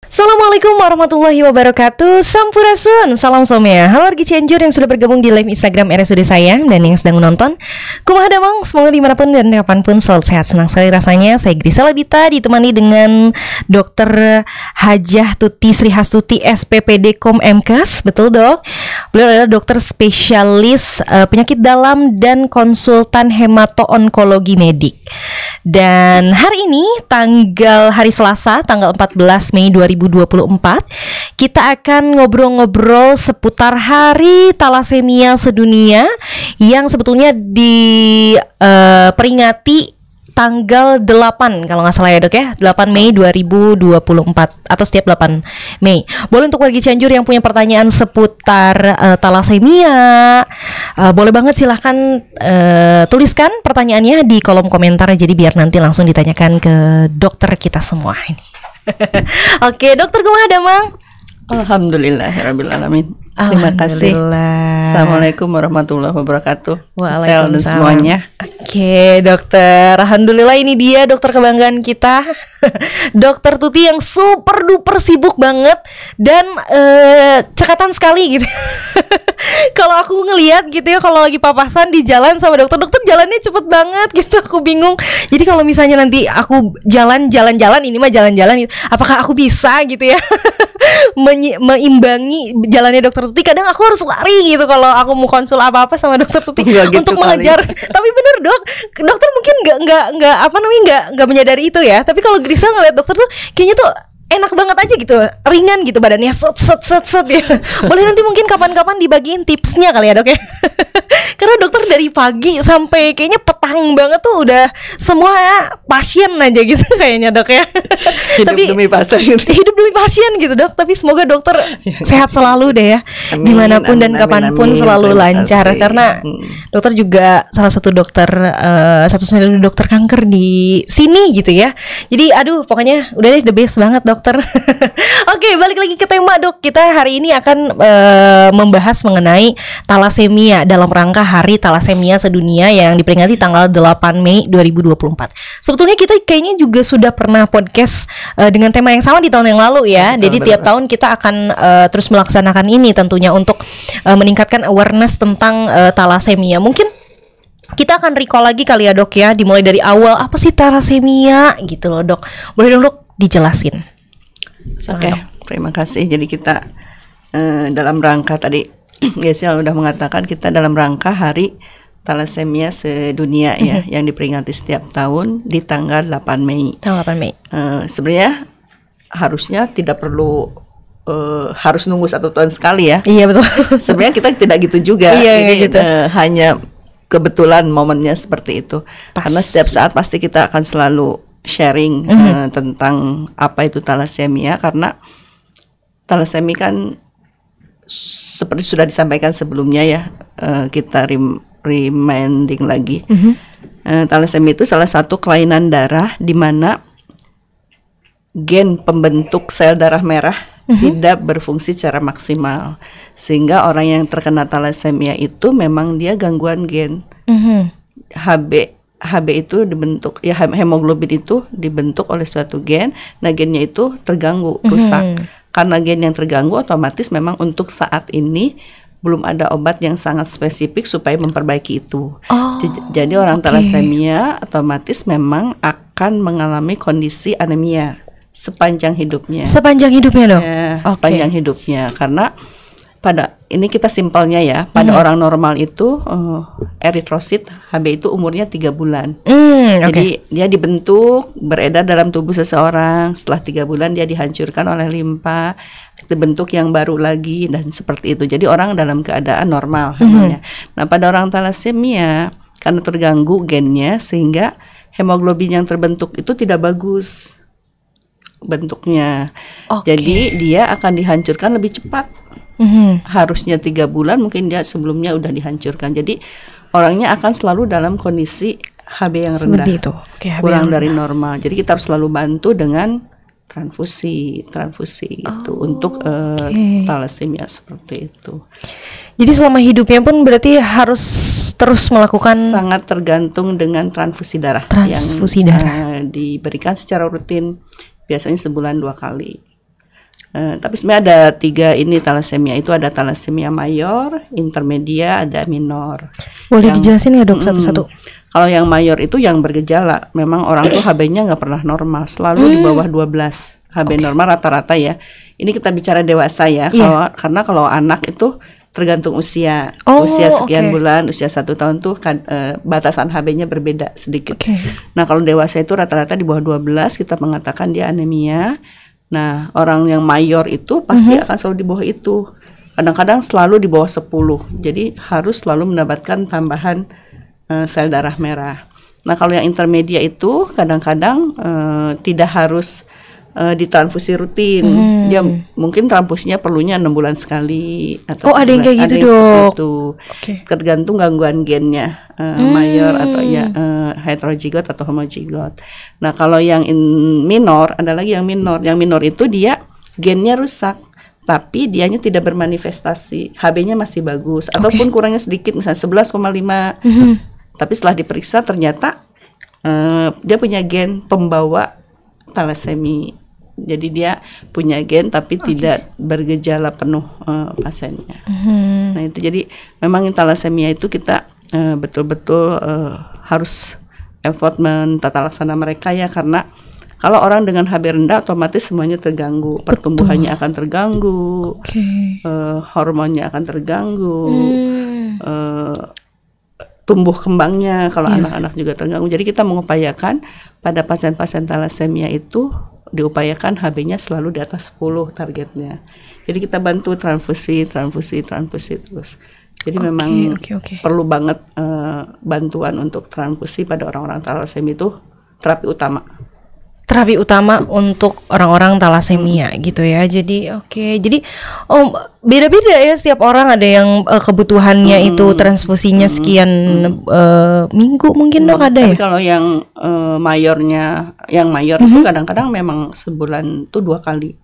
Assalamualaikum warahmatullahi wabarakatuh. Sampurasun, salam somya. Halo Argi Cianjur yang sudah bergabung di live Instagram RSUD Sayang dan yang sedang menonton. Kumaha damang, semoga dimanapun dan kapanpun selalu sehat. Senang sekali rasanya. Saya Grisela Dita ditemani dengan Dr. Hajah Tuti Sri Hastuti SPPD Kom MKes. Betul dok? Beliau adalah dokter spesialis penyakit dalam dan konsultan hemato-onkologi medik. Dan hari ini hari Selasa tanggal 14 Mei 2024 kita akan ngobrol-ngobrol seputar Hari Talasemia Sedunia yang sebetulnya diperingati tanggal 8 kalau nggak salah ya dok ya, 8 Mei 2024 atau setiap 8 Mei. Boleh untuk warga Cianjur yang punya pertanyaan seputar talasemia, boleh banget silahkan tuliskan pertanyaannya di kolom komentar, jadi biar nanti langsung ditanyakan ke dokter kita semua ini. Oke dokter, kumaha damang? Alhamdulillahirabbil alamin. Terima kasih. Assalamualaikum warahmatullahi wabarakatuh. Waalaikumsalam dan semuanya. Oke dokter, alhamdulillah ini dia dokter kebanggaan kita, Dokter Tuti yang super duper sibuk banget dan cekatan sekali gitu. Kalau aku ngelihat gitu ya, kalau lagi papasan di jalan sama dokter jalannya cepet banget gitu, aku bingung. Jadi kalau misalnya nanti aku jalan-jalan ini mah jalan-jalan, apakah aku bisa gitu ya meimbangi jalannya dokter Tuti? Kadang aku harus lari gitu kalau aku mau konsul apa-apa sama dokter Tuti untuk mengejar. Tapi bener dok, dokter mungkin nggak menyadari itu ya. Tapi kalau Grisa ngeliat dokter tuh kayaknya tuh enak banget aja gitu, ringan gitu badannya, set ya. Boleh nanti mungkin kapan-kapan dibagiin tipsnya kali ya dok ya. Karena dokter dari pagi sampai kayaknya petang banget tuh udah semua pasien aja gitu kayaknya dok ya. Hidup demi pasien gitu dok. Tapi semoga dokter sehat selalu deh ya, dimanapun dan kapanpun selalu lancar. Karena dokter juga salah satu dokter satu-satunya dokter kanker di sini gitu ya. Jadi aduh pokoknya udah deh the best banget dokter. Oke, balik lagi ke tema dok. Kita hari ini akan membahas mengenai talasemia dalam rangka Hari Talasemia Sedunia yang diperingati tanggal 8 Mei 2024. Sebetulnya kita kayaknya juga sudah pernah podcast dengan tema yang sama di tahun yang lalu ya. Jadi tiap tahun kita akan terus melaksanakan ini tentunya untuk meningkatkan awareness tentang talasemia. Mungkin kita akan recall lagi kali ya dok ya, dimulai dari awal apa sih talasemia gitu loh dok. Boleh dong dok dijelasin. Oke, terima kasih. Jadi kita dalam rangka tadi Gesel udah mengatakan kita dalam rangka Hari Talasemia Sedunia ya, yang diperingati setiap tahun di tanggal 8 Mei. Tanggal 8 Mei. Sebenarnya harusnya tidak perlu harus nunggu 1 tahun sekali ya. Iya betul. Sebenarnya kita tidak gitu juga. Iya, ini gitu. Hanya kebetulan momennya seperti itu. Karena setiap saat pasti kita akan selalu sharing tentang apa itu talasemia, karena talasemia kan seperti sudah disampaikan sebelumnya ya, kita reminding lagi. Talasemia itu salah satu kelainan darah di mana gen pembentuk sel darah merah tidak berfungsi secara maksimal, sehingga orang yang terkena talasemia itu memang dia gangguan gen. HB itu dibentuk ya, hemoglobin itu dibentuk oleh suatu gen. Nah gennya itu terganggu, rusak. Karena gen yang terganggu, otomatis memang untuk saat ini belum ada obat yang sangat spesifik supaya memperbaiki itu. Jadi orang talasemia otomatis memang akan mengalami kondisi anemia sepanjang hidupnya. Sepanjang hidupnya dong? Sepanjang hidupnya. Karena pada ini kita simpelnya ya, pada orang normal itu eritrosit HB itu umurnya 3 bulan. Jadi dia dibentuk, beredar dalam tubuh seseorang. Setelah 3 bulan dia dihancurkan oleh limpa, dibentuk yang baru lagi, dan seperti itu. Jadi orang dalam keadaan normal namanya. Nah pada orang talasemia karena terganggu gennya, sehingga hemoglobin yang terbentuk itu tidak bagus bentuknya. Jadi dia akan dihancurkan lebih cepat. Harusnya 3 bulan, mungkin dia sebelumnya udah dihancurkan. Jadi orangnya akan selalu dalam kondisi HB yang rendah, seperti itu. kurang dari normal. Jadi kita harus selalu bantu dengan transfusi gitu untuk talasemia seperti itu. Jadi selama hidupnya pun berarti harus terus melakukan, sangat tergantung dengan transfusi darah yang darah diberikan secara rutin, biasanya sebulan 2 kali. Tapi sebenarnya ada 3 ini thalassemia itu, ada thalassemia mayor, intermedia, ada minor. Boleh dijelasin ya dok satu-satu? Kalau yang mayor itu yang bergejala, memang orang tuh HB-nya nggak pernah normal, selalu di bawah 12. HB normal rata-rata ya. Ini kita bicara dewasa ya. Karena kalau anak itu tergantung usia. Usia sekian bulan, usia 1 tahun tuh kan, batasan HB-nya berbeda sedikit. Nah kalau dewasa itu rata-rata di bawah 12, kita mengatakan dia anemia. Nah orang yang mayor itu pasti akan selalu di bawah itu. Kadang-kadang selalu di bawah 10. Jadi harus selalu mendapatkan tambahan sel darah merah. Nah kalau yang intermedia itu kadang-kadang tidak harus ditransfusi rutin. Dia mungkin transfusinya perlunya 6 bulan sekali atau ada yang kayak gitu dok. Tergantung gangguan gennya, mayor atau ya heterozigot atau homozigot. Nah kalau yang minor, ada lagi yang minor. Yang minor itu dia gennya rusak, tapi dianya tidak bermanifestasi, HB-nya masih bagus, ataupun kurangnya sedikit, misalnya 11,5. Tapi setelah diperiksa ternyata dia punya gen pembawa thalassemia. Jadi dia punya gen tapi tidak bergejala penuh pasiennya. Nah itu jadi memang thalassemia itu kita betul-betul harus effort mentata laksana mereka ya, karena kalau orang dengan HB rendah otomatis semuanya terganggu, pertumbuhannya akan terganggu, hormonnya akan terganggu, tumbuh kembangnya kalau anak-anak juga terganggu. Jadi kita mengupayakan pada pasien-pasien thalassemia itu diupayakan HB-nya selalu di atas 10 targetnya. Jadi kita bantu transfusi terus. Jadi memang perlu banget bantuan untuk transfusi pada orang-orang thalassemia, itu terapi utama untuk orang-orang thalassemia gitu ya. Jadi jadi beda-beda ya setiap orang, ada yang kebutuhannya itu transfusinya sekian minggu mungkin dok, ada tapi ya. Kalau yang mayornya, yang mayor itu kadang-kadang memang sebulan tuh 2 kali.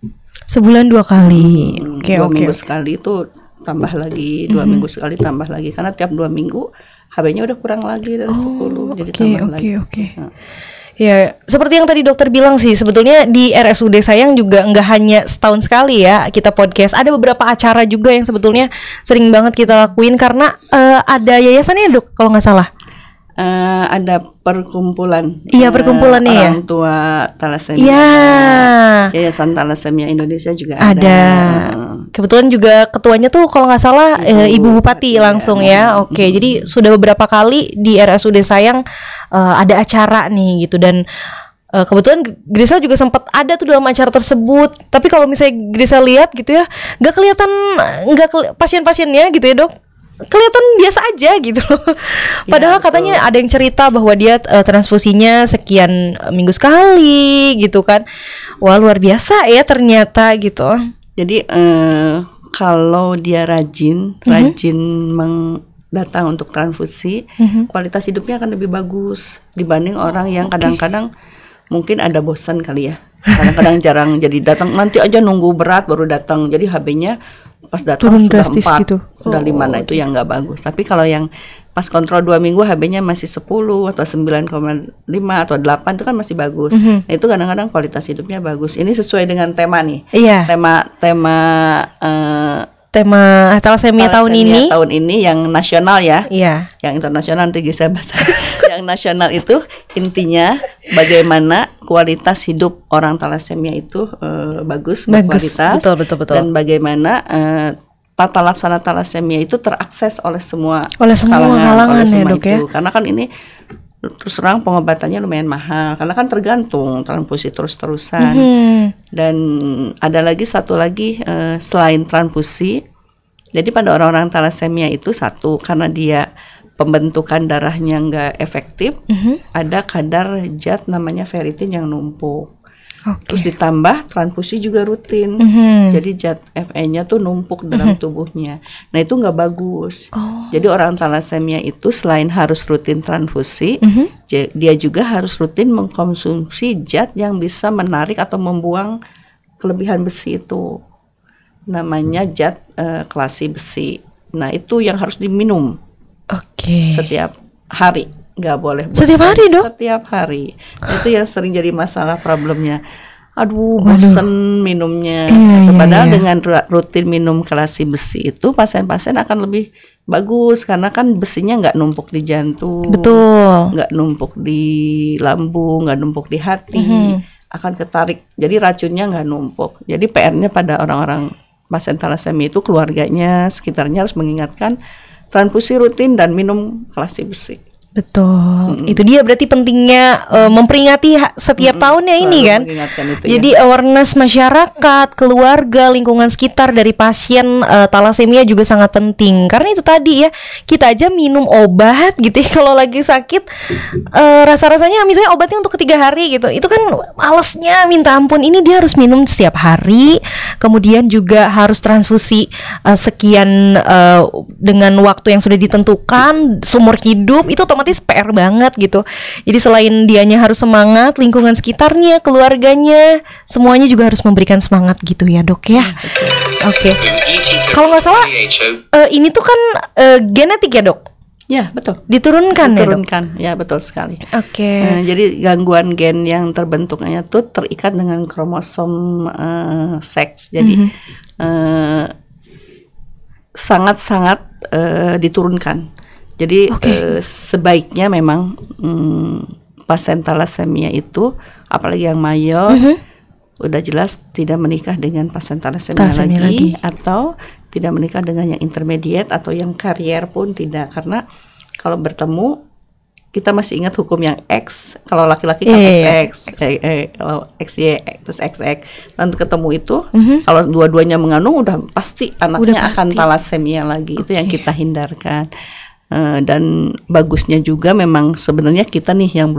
Sebulan 2 kali. 2 minggu sekali itu tambah lagi, 2 minggu sekali tambah lagi, karena tiap 2 minggu HB-nya udah kurang lagi dari 10, jadi tambah lagi. Ya, seperti yang tadi dokter bilang sih, sebetulnya di RSUD Sayang juga nggak hanya setahun sekali ya kita podcast. Ada beberapa acara juga yang sebetulnya sering banget kita lakuin, karena ada yayasannya dok kalau nggak salah. Ada perkumpulan. Iya, perkumpulannya ya. Orang tua thalassemia. Iya. Yayasan Thalassemia Indonesia juga ada. Kebetulan juga ketuanya tuh kalau nggak salah Ibu Bupati langsung ya. Jadi sudah beberapa kali di RSUD Sayang ada acara nih gitu, dan kebetulan Grisel juga sempat ada tuh dalam acara tersebut. Tapi kalau misalnya Grisel lihat gitu ya, nggak kelihatan pasien-pasiennya gitu ya dok, kelihatan biasa aja gitu loh. Padahal katanya ada yang cerita bahwa dia transfusinya sekian minggu sekali gitu kan. Wah luar biasa ya ternyata gitu. Jadi kalau dia rajin datang untuk transfusi, kualitas hidupnya akan lebih bagus dibanding orang yang kadang-kadang mungkin ada bosan kali ya. Kadang-kadang jarang jadi datang, nanti aja nunggu berat baru datang. Jadi HB-nya pas datang sudah 4 gitu. Sudah 5, nah itu yang nggak bagus. Tapi kalau yang pas kontrol 2 minggu HB-nya masih 10 atau 9,5 atau 8 itu kan masih bagus. Nah itu kadang-kadang kualitas hidupnya bagus. Ini sesuai dengan tema nih. Tema thalassemia tahun ini yang nasional ya. Yang internasional nanti bisa bahas. Yang nasional itu intinya bagaimana kualitas hidup orang thalassemia itu bagus, berkualitas. Betul. Dan bagaimana tata laksana thalassemia itu terakses oleh semua kalangan ya dok ya. Karena kan ini terus terang pengobatannya lumayan mahal, karena kan tergantung transfusi terus-terusan. Dan ada lagi satu lagi selain transfusi, jadi pada orang-orang thalassemia itu satu, karena dia pembentukan darahnya nggak efektif, ada kadar zat namanya ferritin yang numpuk. Terus ditambah transfusi juga rutin, jadi zat Fe-nya tuh numpuk dalam tubuhnya. Nah itu nggak bagus. Jadi orang thalassemia itu selain harus rutin transfusi, dia juga harus rutin mengkonsumsi zat yang bisa menarik atau membuang kelebihan besi itu. Namanya zat kelasi besi. Nah itu yang harus diminum setiap hari. Nggak boleh bosan. Setiap hari dok? Setiap hari. Itu yang sering jadi masalah problemnya. aduh bosen minumnya. Padahal dengan rutin minum kelasi besi itu pasien-pasien akan lebih bagus karena kan besinya nggak numpuk di jantung, nggak numpuk di lambung, nggak numpuk di hati, akan ketarik. Jadi racunnya nggak numpuk. Jadi PR-nya pada orang-orang pasien thalassemia itu keluarganya, sekitarnya harus mengingatkan transfusi rutin dan minum kelasi besi. Betul, itu dia berarti pentingnya memperingati setiap tahunnya ini kan. Jadi awareness masyarakat, keluarga, lingkungan sekitar dari pasien thalassemia juga sangat penting. Karena itu tadi ya, kita aja minum obat gitu ya, kalau lagi sakit rasa-rasanya misalnya obatnya untuk 3 hari gitu, itu kan malesnya minta ampun. Ini dia harus minum setiap hari, kemudian juga harus transfusi sekian dengan waktu yang sudah ditentukan seumur hidup. Itu otomatis PR banget gitu. Jadi selain dianya harus semangat, lingkungan sekitarnya, keluarganya, semuanya juga harus memberikan semangat gitu ya dok ya. Oke. Kalau nggak salah ini tuh kan genetik ya dok? Ya betul. Diturunkan ya dok? Ya betul sekali. Oke. Jadi gangguan gen yang terbentuknya tuh terikat dengan kromosom seks. Jadi sangat-sangat diturunkan. Jadi sebaiknya memang pasien thalassemia itu, apalagi yang mayor, udah jelas tidak menikah dengan pasien thalassemia lagi, atau tidak menikah dengan yang intermediate atau yang karier pun tidak, karena kalau bertemu kita masih ingat hukum yang X, kalau laki-laki kan XX, kalau XY terus XX, dan ketemu itu kalau dua-duanya mengandung udah pasti anaknya akan thalassemia lagi. Itu yang kita hindarkan. Dan bagusnya juga memang sebenarnya kita nih yang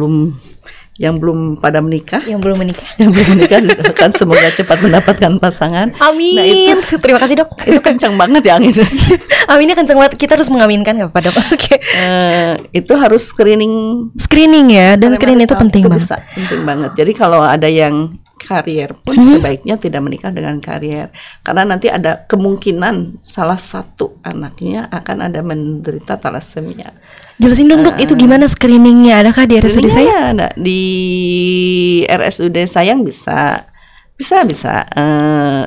belum pada menikah, yang belum menikah kan semoga cepat mendapatkan pasangan. Amin. Nah, itu, terima kasih dok. Itu kencang banget yang itu. Aminnya kencang banget. Kita harus mengaminkan nggak Pak dok? Oke. Itu harus screening ya, dan screening itu penting banget. Penting banget. Jadi kalau ada yang karier pun sebaiknya tidak menikah dengan karier, karena nanti ada kemungkinan salah satu anaknya akan ada menderita thalassemia. Jelasin dong dok, itu gimana screeningnya? Adakah di RSUD Sayang? Ada di RSUD Sayang bisa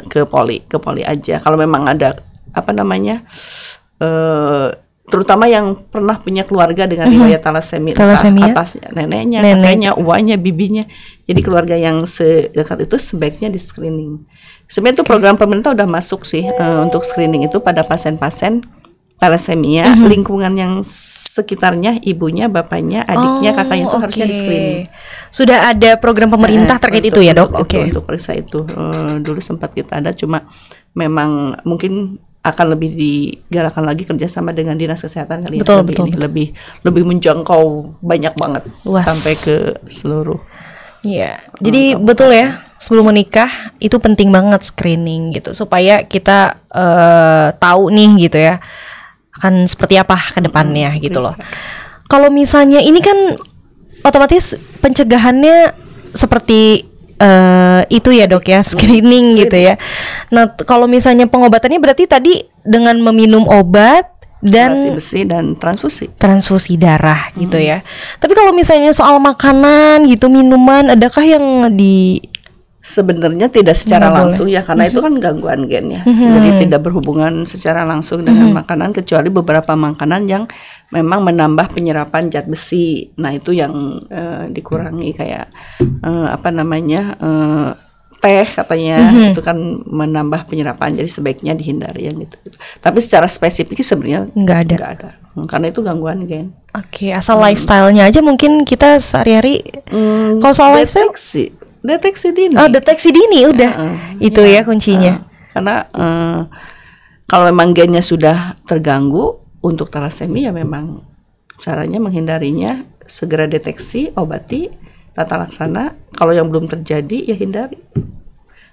ke poli aja. Kalau memang ada terutama yang pernah punya keluarga dengan riwayat thalassemia, atasnya neneknya, kakeknya, uangnya, bibinya. Jadi keluarga yang sedekat itu sebaiknya di screening. Sebenarnya itu program pemerintah udah masuk sih untuk screening itu pada pasien-pasien thalassemia, lingkungan yang sekitarnya, ibunya, bapaknya, adiknya, kakaknya itu harusnya di screening. Sudah ada program pemerintah terkait itu ya dok? Untuk periksa itu dulu sempat kita ada, cuma memang mungkin akan lebih digalakan lagi kerjasama dengan dinas kesehatan kali ya. Lebih menjangkau banyak banget. Luas. Sampai ke seluruh. Iya. Jadi betul ya, sebelum menikah itu penting banget screening gitu, supaya kita tahu nih gitu ya akan seperti apa ke depannya gitu loh. Kalau misalnya ini kan otomatis pencegahannya seperti itu ya dok ya, screening gitu ya. Nah kalau misalnya pengobatannya berarti tadi dengan meminum obat dan kelasi besi dan transfusi darah gitu ya. Tapi kalau misalnya soal makanan gitu, minuman, adakah yang sebenarnya tidak secara langsung ya, karena itu kan gangguan gen ya. Jadi tidak berhubungan secara langsung dengan makanan, kecuali beberapa makanan yang memang menambah penyerapan zat besi. Nah itu yang dikurangi, kayak teh katanya itu kan menambah penyerapan, jadi sebaiknya dihindari yang gitu. Tapi secara spesifik sebenarnya nggak ada, karena itu gangguan gen. Oke, asal lifestyle-nya aja mungkin kita sehari-hari. Kalau soal lifestyle deteksi dini. Deteksi dini udah itu ya kuncinya. Karena kalau memang gennya sudah terganggu untuk thalassemia, memang caranya menghindarinya segera deteksi, obati, tata laksana. Kalau yang belum terjadi ya hindari.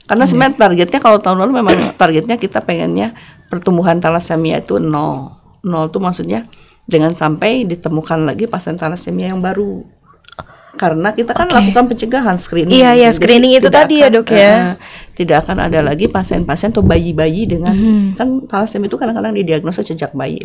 Karena sebenarnya targetnya kalau tahun lalu memang targetnya kita pengennya pertumbuhan thalassemia itu 0. 0 itu maksudnya jangan sampai ditemukan lagi pasien thalassemia yang baru. Karena kita kan lakukan pencegahan, screening. Iya, screening itu tadi ya dok ya. Tidak akan ada lagi pasien-pasien atau bayi-bayi dengan kan thalassemia itu kadang-kadang didiagnosa sejak bayi.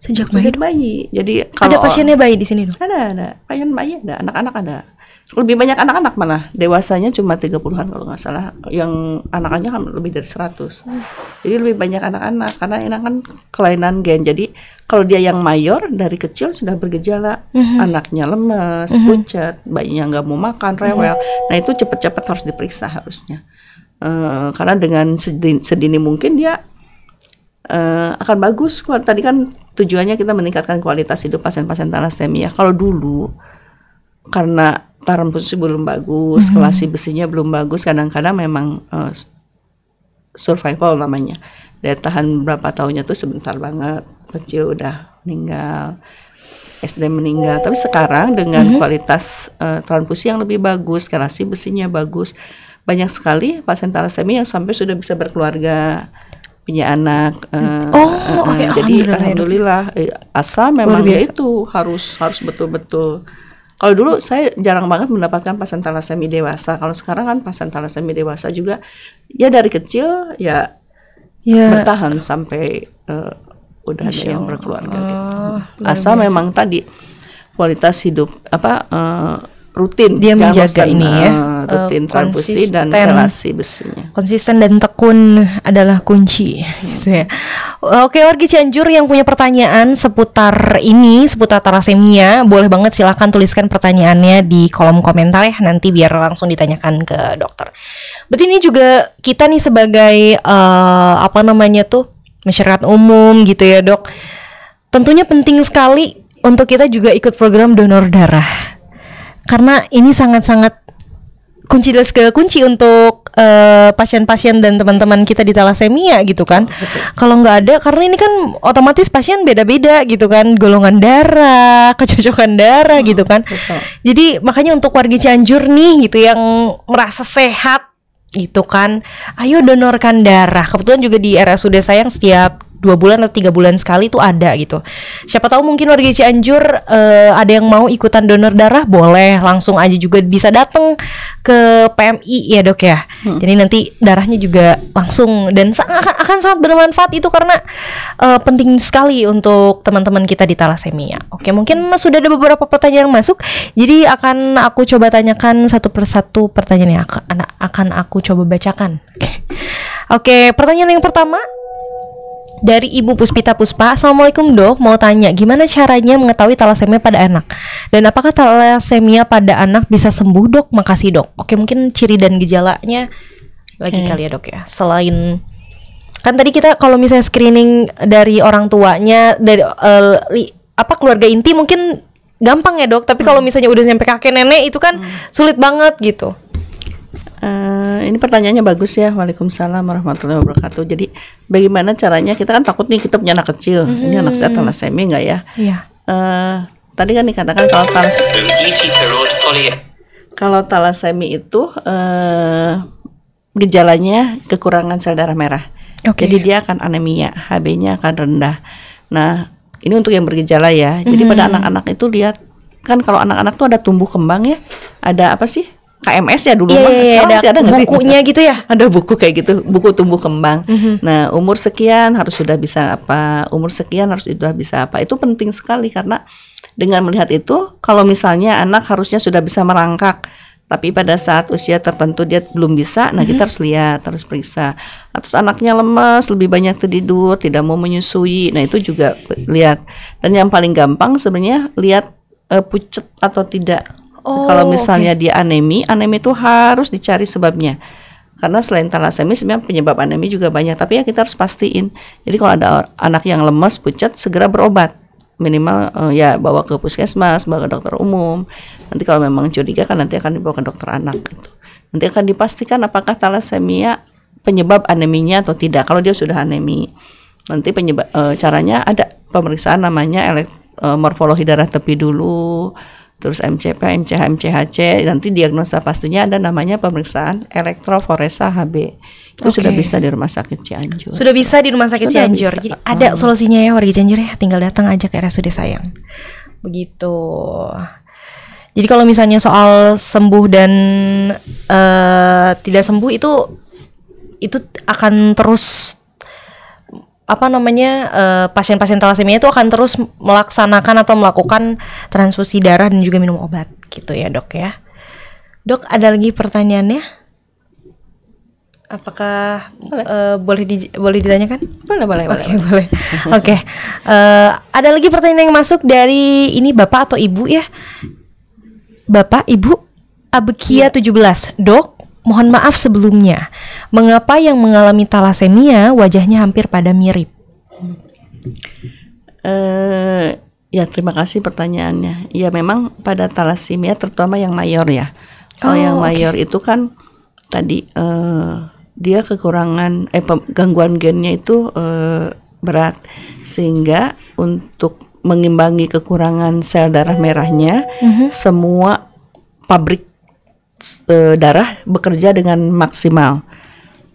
Sejak bayi. Jadi kalau ada pasiennya bayi di sini dok? Ada pasien bayi, ada anak-anak ada. Lebih banyak anak-anak malah, dewasanya cuma 30-an kalau nggak salah, yang anak-anaknya kan lebih dari 100. Jadi lebih banyak anak-anak karena ini kan kelainan gen. Jadi kalau dia yang mayor dari kecil sudah bergejala, anaknya lemes, pucat, bayinya nggak mau makan, rewel. Nah itu cepat-cepat harus diperiksa harusnya, karena dengan sedini mungkin dia akan bagus. Tadi kan tujuannya kita meningkatkan kualitas hidup pasien-pasien thalassemia. Kalau dulu karena transfusi belum bagus, kelasi besinya belum bagus, kadang-kadang memang survival namanya. Daya tahan berapa tahunnya tuh sebentar banget, kecil udah meninggal, SD meninggal. Tapi sekarang dengan kualitas transfusi yang lebih bagus, kelasi besinya bagus, banyak sekali pasien thalassemia yang sampai sudah bisa berkeluarga, punya anak. Jadi alhamdulillah, asa memang itu harus betul-betul. Kalau dulu saya jarang banget mendapatkan pasien thalassemia dewasa. Kalau sekarang kan pasien thalassemia dewasa juga ya dari kecil ya bertahan sampai udah ada yang berkeluarga gitu. Asal memang tadi kualitas hidup rutin dia menjaga ini rutin transfusi dan kelasi besinya. Konsisten dan tekun adalah kunci gitu ya. Oke, warga Cianjur yang punya pertanyaan seputar thalassemia, boleh banget silahkan tuliskan pertanyaannya di kolom komentar ya, nanti biar langsung ditanyakan ke dokter. Berarti ini juga kita nih sebagai masyarakat umum gitu ya dok, tentunya penting sekali untuk kita juga ikut program donor darah. Karena ini sangat-sangat kunci untuk pasien-pasien dan teman-teman kita di thalassemia gitu kan. Kalau nggak ada, karena ini kan otomatis pasien beda-beda gitu kan, golongan darah, kecocokan darah gitu kan. Jadi makanya untuk warga Cianjur nih gitu yang merasa sehat gitu kan, ayo donorkan darah. Kebetulan juga di RSUD Sayang setiap 2 bulan atau 3 bulan sekali itu ada gitu. Siapa tahu mungkin warga Cianjur ada yang mau ikutan donor darah, boleh langsung aja juga bisa datang ke PMI ya dok ya. Jadi nanti darahnya juga langsung dan akan sangat bermanfaat itu karena penting sekali untuk teman-teman kita di thalassemia. Oke, mungkin sudah ada beberapa pertanyaan yang masuk. Jadi akan aku coba tanyakan satu persatu pertanyaan yang akan aku coba bacakan. Oke, pertanyaan yang pertama dari Ibu Puspita Puspa. Assalamualaikum dok, mau tanya gimana caranya mengetahui thalassemia pada anak, dan apakah thalassemia pada anak bisa sembuh dok? Makasih dok. Oke, mungkin ciri dan gejalanya lagi kali ya dok ya. Selain kan tadi kita kalau misalnya screening dari orang tuanya, dari keluarga inti mungkin gampang ya dok, tapi kalau misalnya udah sampai kakek nenek itu kan sulit banget gitu. Ini pertanyaannya bagus ya. Waalaikumsalam warahmatullahi wabarakatuh. Jadi bagaimana caranya, kita kan takut nih kita punya anak kecil, ini anak saya thalassemia nggak ya? Iya. Tadi kan dikatakan kalau thalassemia itu gejalanya kekurangan sel darah merah. Jadi dia akan anemia, HB-nya akan rendah. Nah ini untuk yang bergejala ya. Jadi pada anak-anak itu lihat kan, kalau anak-anak tuh ada tumbuh kembang ya, ada apa sih? KMS ya dulu mah, sekarang masih ada nggak sih? Bukunya gitu ya? Ada buku kayak gitu, buku tumbuh kembang. Nah, umur sekian harus sudah bisa apa, umur sekian harus sudah bisa apa. Itu penting sekali karena dengan melihat itu, kalau misalnya anak harusnya sudah bisa merangkak, tapi pada saat usia tertentu dia belum bisa, nah kita harus lihat, harus periksa. Atau anaknya lemas, lebih banyak tidur, tidak mau menyusui, nah itu juga lihat. Dan yang paling gampang sebenarnya lihat pucat atau tidak. Kalau misalnya dia anemi itu harus dicari sebabnya. Karena selain thalassemia sebenarnya penyebab anemi juga banyak, tapi ya kita harus pastiin. Jadi kalau ada anak yang lemas, pucat, segera berobat. Minimal ya bawa ke puskesmas, bawa ke dokter umum. Nanti kalau memang curiga kan nanti akan dibawa ke dokter anak gitu. Nanti akan dipastikan apakah thalassemia penyebab aneminya atau tidak. Kalau dia sudah anemi, nanti penyebab caranya ada pemeriksaan namanya morfologi darah tepi dulu, terus MCP, MCH, MCHC, nanti diagnosa pastinya ada namanya pemeriksaan elektroforesa HB. Itu sudah bisa di Rumah Sakit Cianjur. Sudah bisa di Rumah Sakit Cianjur. Jadi ada solusinya ya warga Cianjur ya, tinggal datang aja ke RSUD Sayang. Begitu. Jadi kalau misalnya soal sembuh dan tidak sembuh itu akan terus pasien-pasien thalassemia itu akan terus melaksanakan atau melakukan transfusi darah dan juga minum obat gitu ya dok ya. Dok, ada lagi pertanyaannya? Apakah boleh ditanyakan? Boleh. Boleh. Oke. Ada lagi pertanyaan yang masuk dari ini Bapak atau Ibu ya? Bapak, Ibu, Abekia 17. Dok, mohon maaf sebelumnya. Mengapa yang mengalami talasemia wajahnya hampir pada mirip? Ya, terima kasih pertanyaannya. Ya, memang pada talasemia terutama yang mayor ya. Kalau yang mayor itu kan tadi dia kekurangan gangguan gennya itu berat, sehingga untuk mengimbangi kekurangan sel darah merahnya, semua pabrik darah bekerja dengan maksimal.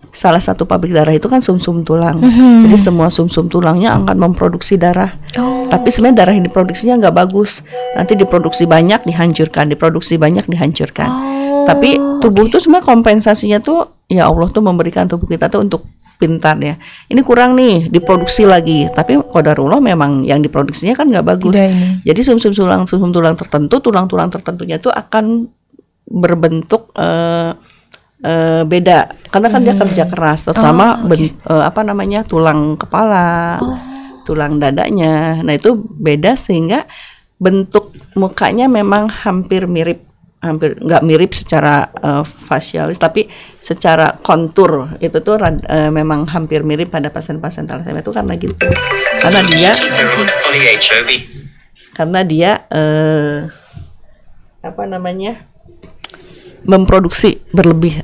Salah satu pabrik darah itu kan sumsum tulang. Jadi semua sumsum tulangnya akan memproduksi darah. Tapi sebenarnya darah yang diproduksinya nggak bagus. Nanti diproduksi banyak dihancurkan, diproduksi banyak dihancurkan. Tapi tubuh tuh sebenarnya kompensasinya tuh, ya Allah tuh memberikan tubuh kita tuh untuk pintar ya. Ini kurang nih, diproduksi lagi. Tapi qadarullah memang yang diproduksinya kan nggak bagus. Jadi sumsum tulang tertentu, tulang-tulang tertentunya tuh akan berbentuk beda, karena kan dia kerja keras, terutama tulang kepala, tulang dadanya. Nah itu beda, sehingga bentuk mukanya memang hampir nggak mirip secara fasialis, tapi secara kontur itu tuh memang hampir mirip pada pasien-pasien talasemia itu karena gitu, karena dia memproduksi berlebih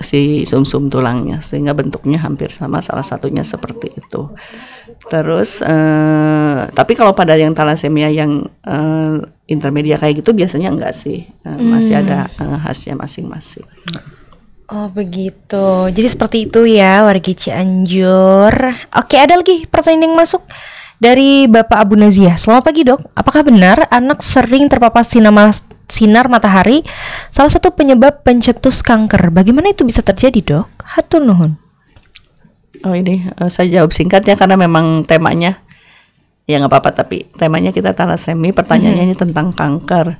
si sumsum tulangnya, sehingga bentuknya hampir sama, salah satunya seperti itu. Terus tapi kalau pada yang talasemia yang intermedia kayak gitu biasanya enggak sih, masih ada khasnya masing-masing. Oh begitu, jadi seperti itu ya warga Cianjur. Oke, ada lagi pertanyaan yang masuk dari Bapak Abu Nazia. Selamat pagi dok, apakah benar anak sering terpapar sinar matahari salah satu penyebab pencetus kanker? Bagaimana itu bisa terjadi dok? Hatur nuhun. Oh ini saya jawab singkat ya, karena memang temanya ya nggak apa-apa, tapi temanya kita talasemia, pertanyaannya ini tentang kanker.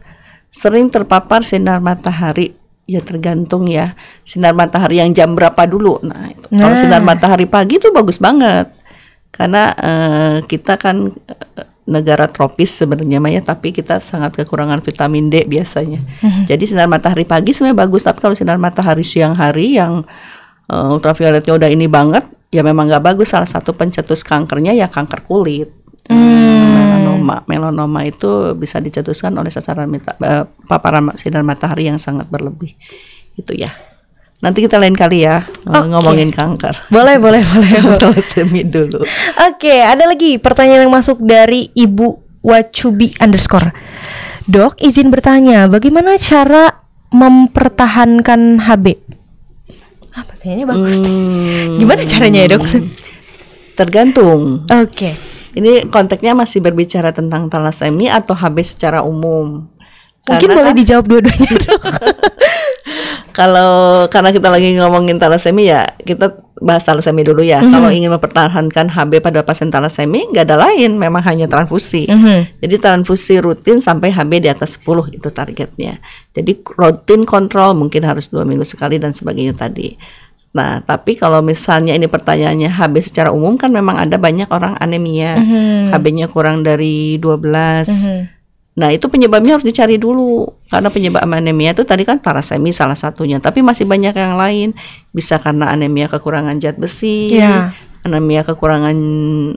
Sering terpapar sinar matahari, ya tergantung ya sinar matahari yang jam berapa dulu. Kalau sinar matahari pagi itu bagus banget, karena kita kan negara tropis sebenarnya Maya, tapi kita sangat kekurangan vitamin D biasanya. Jadi sinar matahari pagi sebenarnya bagus, tapi kalau sinar matahari siang hari yang ultravioletnya udah ini banget, ya memang nggak bagus. Salah satu pencetus kankernya ya kanker kulit. Melanoma itu bisa dicetuskan oleh sasaran paparan sinar matahari yang sangat berlebih. Itu ya. Nanti kita lain kali ya ngomongin kanker. Boleh. Talasemia dulu. Oke, ada lagi pertanyaan yang masuk dari Ibu Wacubi _ Dok, izin bertanya, bagaimana cara mempertahankan HB? Pertanyaannya bagus. Gimana caranya ya dok? Tergantung. Oke. Ini konteksnya masih berbicara tentang talasemia atau HB secara umum? Mungkin boleh dijawab dua-duanya dok. Karena kita lagi ngomongin talasemia, ya kita bahas talasemia dulu ya. Kalau ingin mempertahankan HB pada pasien talasemia, nggak ada lain, memang hanya transfusi. Jadi transfusi rutin sampai HB di atas 10 itu targetnya. Jadi rutin kontrol mungkin harus 2 minggu sekali dan sebagainya tadi. Nah, tapi kalau misalnya ini pertanyaannya HB secara umum, kan memang ada banyak orang anemia, HB-nya kurang dari 12. Nah itu penyebabnya harus dicari dulu, karena penyebab anemia itu tadi kan talasemia salah satunya, tapi masih banyak yang lain. Bisa karena anemia kekurangan zat besi, anemia kekurangan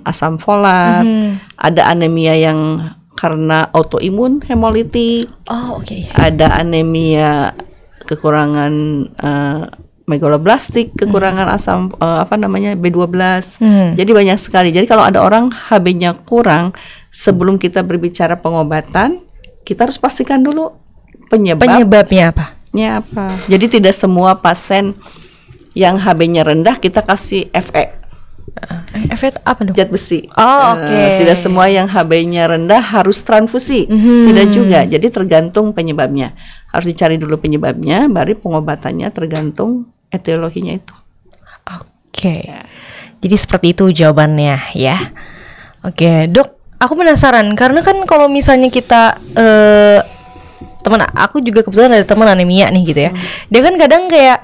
asam folat, ada anemia yang karena autoimun hemolitik, ada anemia kekurangan megaloblastik, kekurangan asam B12. Jadi banyak sekali. Jadi kalau ada orang HB-nya kurang, sebelum kita berbicara pengobatan, kita harus pastikan dulu penyebabnya apa. Jadi tidak semua pasien yang HB-nya rendah kita kasih FE. FE apa dong? Zat besi. Tidak semua yang HB-nya rendah harus transfusi. Tidak juga. Jadi tergantung penyebabnya. Harus dicari dulu penyebabnya, baru pengobatannya tergantung etiologinya itu. Jadi seperti itu jawabannya ya. Dok, aku penasaran karena kan kalau misalnya kita teman aku juga kebetulan ada teman anemia nih gitu ya. Dia kan kadang kayak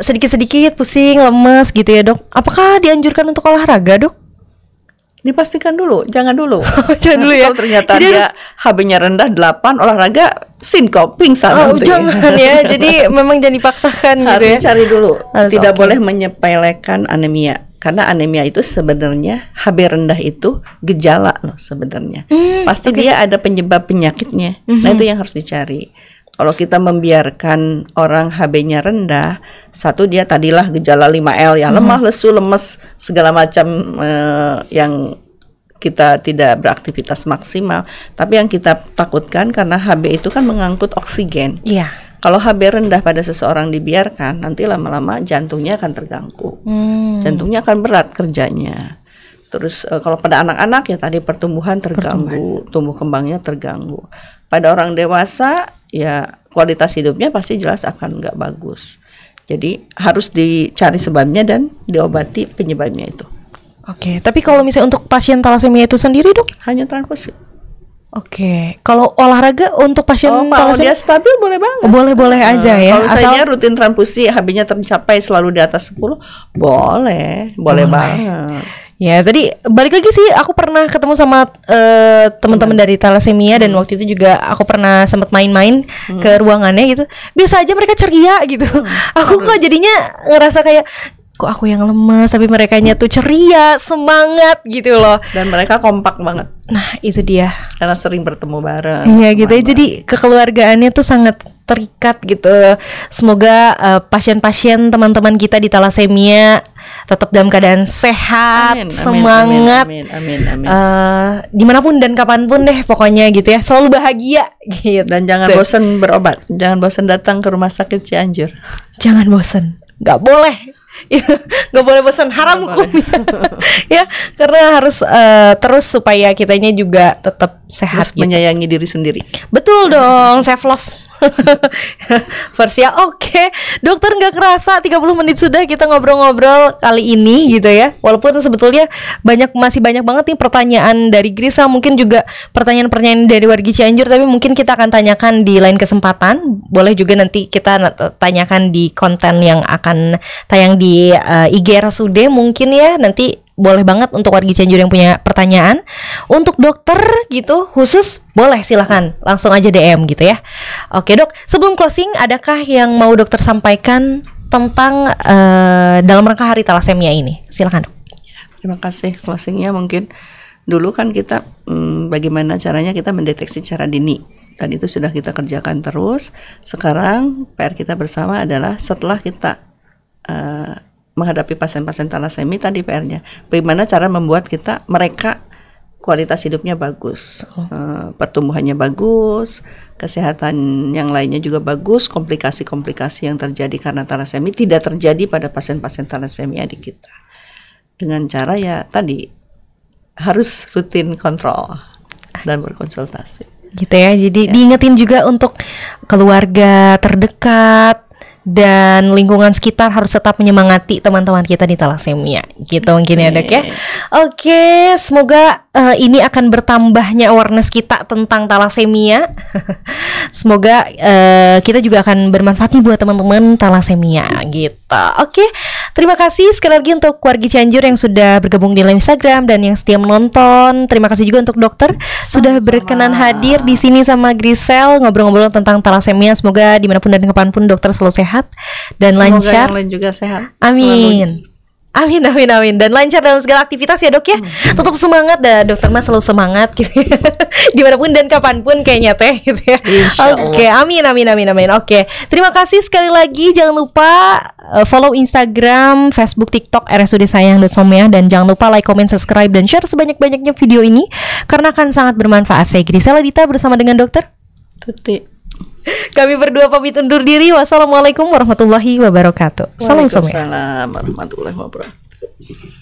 sedikit-sedikit pusing, lemes gitu ya, Dok. Apakah dianjurkan untuk olahraga, Dok? Dipastikan dulu, jangan dulu. Jangan dulu ya. Kalau ternyata dia HB-nya rendah 8, olahraga sinkop, pingsan. Jangan ya. Jadi memang jangan dipaksakan gitu ya. Harus cari dulu. Tidak boleh menyepelekan anemia. Karena anemia itu sebenarnya HB rendah itu gejala loh sebenarnya. Pasti dia ada penyebab penyakitnya. Nah itu yang harus dicari. Kalau kita membiarkan orang HB-nya rendah, satu dia tadilah gejala 5L ya, lemah, lesu, lemes, segala macam yang kita tidak beraktivitas maksimal. Tapi yang kita takutkan karena HB itu kan mengangkut oksigen. Iya. Kalau HB rendah pada seseorang dibiarkan, nanti lama-lama jantungnya akan terganggu. Jantungnya akan berat kerjanya. Terus kalau pada anak-anak ya tadi pertumbuhan terganggu, tumbuh kembangnya terganggu. Pada orang dewasa ya kualitas hidupnya pasti jelas akan nggak bagus. Jadi harus dicari sebabnya dan diobati penyebabnya itu. Oke, tapi kalau misalnya untuk pasien talasemia itu sendiri, Dok? Hanya transfusi. Oke, kalau olahraga untuk pasien kalau dia stabil boleh banget. Boleh-boleh aja ya. Kalau saya rutin transfusi, HB-nya tercapai selalu di atas 10, boleh banget. Ya, tadi balik lagi sih, aku pernah ketemu sama teman-teman dari talasemia dan waktu itu juga aku pernah sempat main-main ke ruangannya gitu. Biasa aja mereka ceria gitu. Aku kok jadinya ngerasa kayak kok aku yang lemes tapi merekanya tuh ceria, semangat gitu loh. Dan mereka kompak banget. Nah, itu dia. Karena sering bertemu bareng. Iya gitu ya. Jadi kekeluargaannya tuh sangat terikat gitu. Semoga pasien-pasien teman-teman kita di talasemia tetap dalam keadaan sehat, semangat, amin. Dimanapun dan kapanpun deh pokoknya gitu ya, selalu bahagia gitu. Dan jangan bosan berobat, jangan bosan datang ke rumah sakit Cianjur. Jangan bosan, nggak boleh. Nggak boleh bosan, haram hukumnya. Ya, karena harus terus supaya kitanya juga tetap sehat, gitu. Menyayangi diri sendiri. Betul dong, self love. Versia oke. Dokter, nggak kerasa 30 menit sudah kita ngobrol-ngobrol kali ini gitu ya. Walaupun sebetulnya masih banyak banget nih pertanyaan dari Grisa, mungkin juga pertanyaan-pertanyaan dari wargi Cianjur, tapi mungkin kita akan tanyakan di lain kesempatan. Boleh juga nanti kita tanyakan di konten yang akan tayang di IG RSUD mungkin ya. Nanti boleh banget untuk wargi Cianjur yang punya pertanyaan untuk dokter gitu khusus, boleh silahkan langsung aja DM gitu ya. Oke Dok, sebelum closing adakah yang mau dokter sampaikan tentang dalam rangka hari talasemia ini? Silahkan Dok. Terima kasih. Closingnya mungkin dulu kan kita bagaimana caranya kita mendeteksi secara dini, dan itu sudah kita kerjakan terus. Sekarang PR kita bersama adalah setelah kita menghadapi pasien-pasien talasemia tadi PR-nya, bagaimana cara membuat mereka kualitas hidupnya bagus, pertumbuhannya bagus, kesehatan yang lainnya juga bagus, komplikasi-komplikasi yang terjadi karena talasemia tidak terjadi pada pasien-pasien talasemia di kita. Dengan cara ya tadi harus rutin kontrol dan berkonsultasi. Gitu ya. Jadi diingetin juga untuk keluarga terdekat dan lingkungan sekitar harus tetap menyemangati teman-teman kita di talasemia gitu mungkin ya Dok ya. Oke, semoga ini akan bertambahnya awareness kita tentang talasemia. Semoga kita juga akan bermanfaat nih buat teman-teman talasemia gitu. Oke, terima kasih sekali lagi untuk wargi Cianjur yang sudah bergabung di live Instagram dan yang setia menonton. Terima kasih juga untuk dokter sudah berkenan hadir di sini sama Grisel ngobrol-ngobrol tentang talasemia. Semoga dimanapun dan kapanpun dokter selalu sehat dan semoga lancar. Yang lain juga sehat. Amin. Amin. Dan lancar dalam segala aktivitas ya Dok ya. Tetap semangat dah, dokter mas selalu semangat gitu. Dimanapun dan kapanpun kayaknya teh gitu ya. Oke, amin. Oke, terima kasih sekali lagi. Jangan lupa follow Instagram, Facebook, TikTok rsud.sayang.somea, dan jangan lupa like, comment, subscribe, dan share sebanyak-banyaknya video ini karena akan sangat bermanfaat. Saya Grisel Adita bersama dengan dokter Tuti. Kami berdua pamit undur diri. Wassalamualaikum warahmatullahi wabarakatuh. Salam somea. Waalaikumsalam warahmatullahi wabarakatuh.